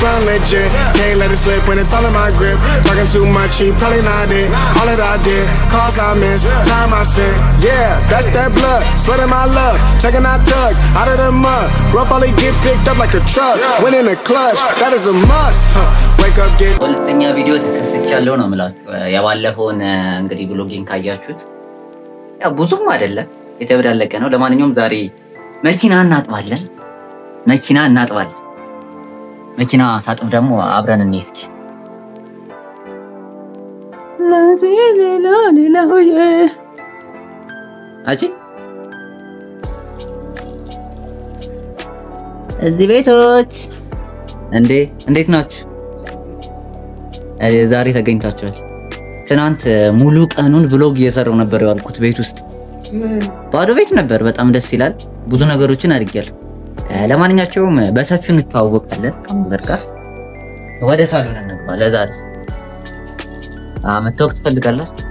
son legit. Can't let it slip when it's all in my grip. Talking too much, he probably not it. All that I did, calls I missed, time I spent. Yeah, that's that blood, sweating my love. Taking our tug out of the mud. Rough only get picked up like a truck. Went in the clutch, that is a must. Wake up, get. ሁለተኛ ቪዲዮ ተከስቻለሁ ነው የምላችሁ። ያባለፈውን እንግዲህ ብሎጊንግ ካያችሁት ያው ብዙም አይደለም የተበዳለቀ ነው። ለማንኛውም ዛሬ መኪና እናጥባለን። መኪና ሳጥብ ደግሞ አብረን እንይ እስኪ። እዚህ ቤቶች እንዴት ናችሁ? ዛሬ ተገኝታችኋል። ትናንት ሙሉ ቀኑን ብሎግ እየሰራው ነበር ያልኩት ቤት ውስጥ ባዶ ቤት ነበር። በጣም ደስ ይላል። ብዙ ነገሮችን አድርጌያለሁ። ለማንኛውም በሰፊው እንተዋወቃለን። በቃ ወደ ሳሎን እንግባ። ለዛሬ መታወቅ ትፈልጋላችሁ?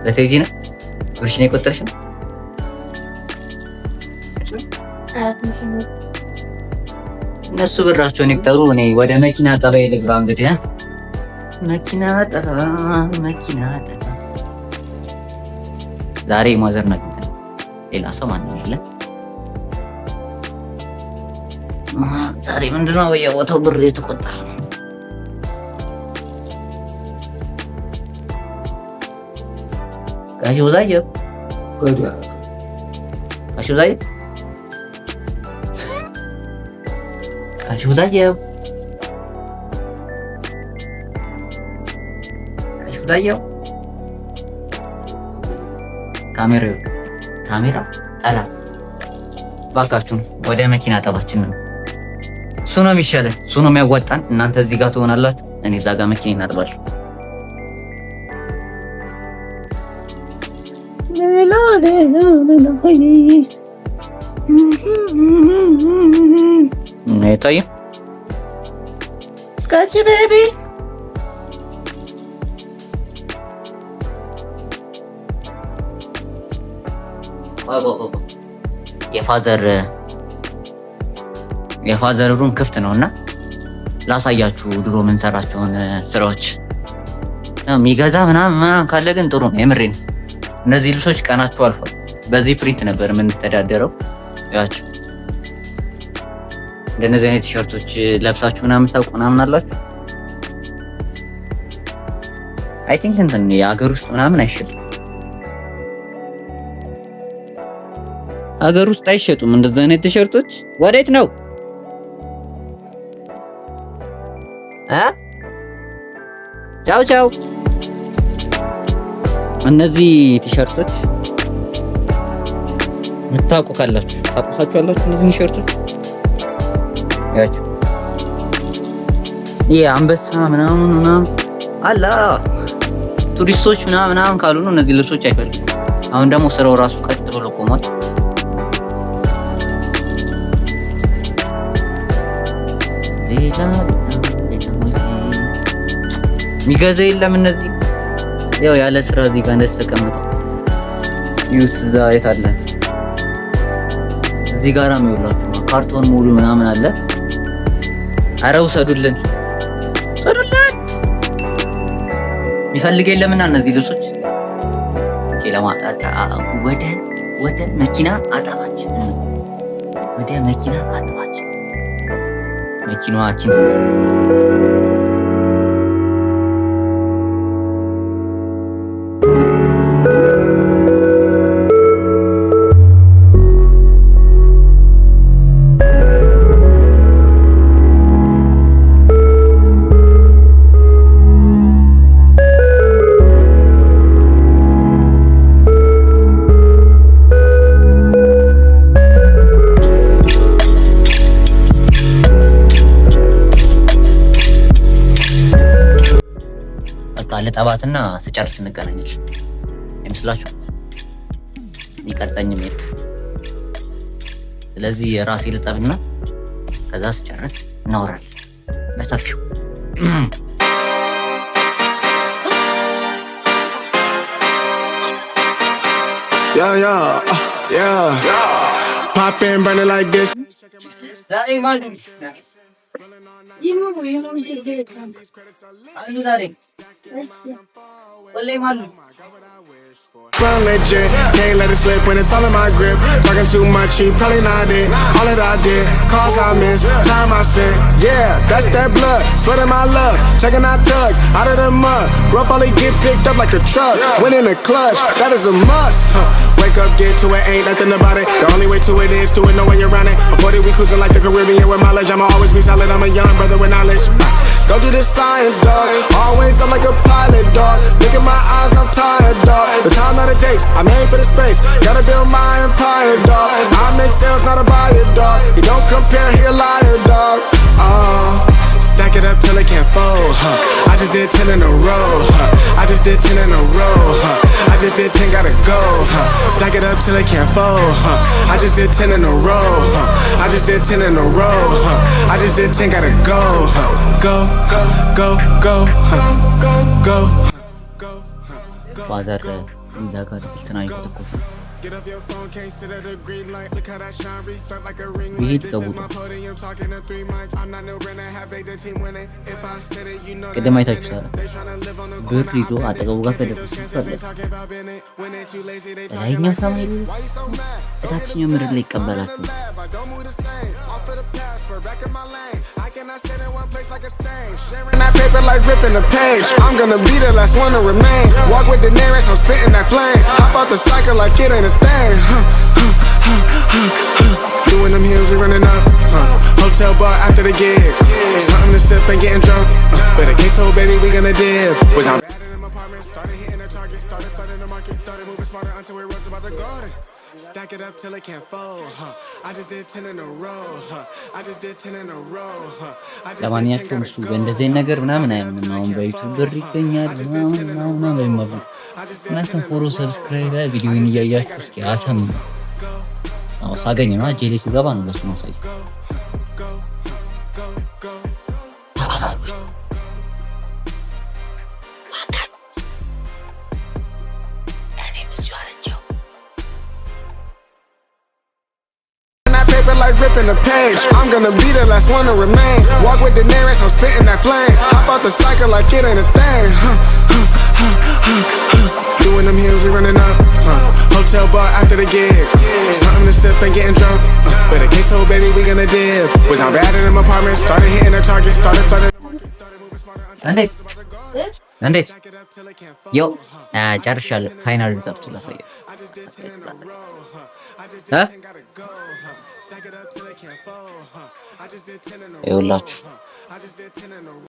ለቴጂ ነው ብርሽኔ ቆጠርሽ ነው? እነሱ ብራቸውን ይቅጠሩ። እኔ ወደ መኪና ጠባይ ልግባ። እንግዲህ መኪና ጠባ ዛሬ ማዘር ነው። ሌላ ሰው ማንም የለም። ዛሬ ምንድነው በየቦታው ብር የተቆጠረ ነው። ጋሽ ወዛየው ካሜራ አላ ባካችሁ ወደ መኪና ጠባችን ነው። እሱ ነው የሚሻለን፣ እሱ ነው የሚያዋጣን። እናንተ እዚህ ጋር ትሆናላችሁ፣ እኔ እዛ ጋር መኪና እናጥባለሁ። አይታይም? ካቺ ቤቢ የፋዘር ሩም ክፍት ነውና ላሳያችሁ ድሮ ምን ሰራቸውን ስራዎች። የሚገዛ ምናምን ካለ ግን ጥሩ ነው። የምሬን እነዚህ ልብሶች ቀናቸው አልፏል። በዚህ ፕሪንት ነበር የምንተዳደረው። ያችሁ እንደነዚህ አይነት ቲሸርቶች ለብሳችሁ ምናምን ታውቁ ምናምን አላችሁ? አይ ቲንክ እንትን የሀገር ውስጥ ምናምን አይሸጡም። ሀገር ውስጥ አይሸጡም እንደዚህ አይነት ቲሸርቶች። ወዴት ነው? ቻው። እነዚህ ቲሸርቶች ምታውቁ ካላችሁ ታውቁታላችሁ። እነዚህ ቲሸርቶች ያችሁ አንበሳ ምናምን አላ ቱሪስቶች ምናምን ካልሆኑ እነዚህ ልብሶች አይፈልጉም። አሁን ደግሞ ስራው ራሱ ቀጥ ብሎ ቆሟል። ሚገዛ የለም። እነዚህ ያው ያለ ስራ እዚህ ጋር እንደዚህ ተቀምጠው ዩት እዛ የት አለ? እዚህ ጋር ነው የሚውላችሁ። ካርቶን ሙሉ ምናምን አለ። ኧረ ውሰዱልን። የሚፈልግ የለምና እነዚህ ልብሶች ወደ መኪና አጠባችን መኪናችን ለጠባትና ስጨርስ እንገናኛለን። አይመስላችሁ? የሚቀርጸኝም የለም። ስለዚህ ራሴ ልጠብና ከዛ ስጨርስ እናወራለን በሰፊው። Yeah. Pop in, burning like this. ዛሬ ማሉ አሉ ዛሬ ወሌ ማሉ Run legit, can't let it slip when it's all in my grip. Talking too much, he probably not it. All that I did, calls I missed, time I spent. Yeah, that's that blood, sweating my love. Checking out tug, out of the mud. Bro, probably get picked up like a truck. Went in the clutch, that is a must. Wake up, get to it, ain't nothing about it. The only way to it is to it, no way around it. Before we cruising like the Caribbean with mileage. I'ma always be solid, I'm a young brother with knowledge. Go do the science, dog. Always I'm like a pilot, dog. Look at my eyes, I'm tired, dog. The time that it takes, I made for the space. Gotta build my empire, dog. I make sales, not a buyer, dog. You don't compare, he a liar, dog. Stack it up till it can't fold, I just did 10 in a row, I just did 10 in a row, I just did 10, gotta go, Stack it up till it can't fold, I just did 10 in a row, I just did 10 in a row, I just did 10, gotta go, go, go, go, go, go. Father, that got tonight. Get up your phone, can't sit at a green light. Look how that shine reflect like a ring We light. hit This the is wood. my podium, talking to 3 mics. I'm not no winner, have made the team winning. If I said it, you know that ቅድም I አይታችኋል። did it. They tryna live on the ብር corner. ይዞ አጠገቡ ጋር ከደረሱ ይፈለግ Talking about Bennett. When they too lazy, they talking ላይኛው about ሰማይ minutes. Why you so mad? እታችኛው ምድር ላይ ይቀበላችሁ። I don't move the same. Off of the past, for back in my lane. I cannot sit in one place like a stain. Sharing that paper like ripping the page. I'm gonna be the last one to remain. Walk with the nearest, I'm spitting that flame. Hop out the cycle like it ain't a thing. Doing them hills, we running up. Hotel bar after the gig. Something to sip and getting drunk. For the queso, baby, we gonna dip. Was I'm bad in them apartments, started hitting the target, started flooding the market, started moving smarter until it was about the garden. Stack it up till it can't fold. I just did 10 in a row. I just did 10 in a row. I just did 10, ለማንኛቸውም እሱ በእንደዚህ ነገር ምናምን አይሆንም። አሁን በዩቲዩብ ብር ይገኛል ምናምን ይመሩ እናንተም ፎሎ ሰብስክራይብ ቪዲዮውን እያያችሁ እስኪ አሰሙ። አዎ ሳገኝ ነው ጄሌ ሲገባ ነው ለሱ ነው ሳይ like ripping the page. I'm gonna be the last one to remain. Walk with the nearest, I'm spitting that flame. Hop out the cycle like it ain't a thing. Doing them hills, we running up. Hotel bar after the gig. Something to sip and getting drunk. For the queso, baby, we gonna dip. Was I'm bad in them apartments, started hitting the target, started flooding. እንዴት ያው ጨርሻለሁ። ፋይናል ሪዛልቱ ላሳየው ይኸውላችሁ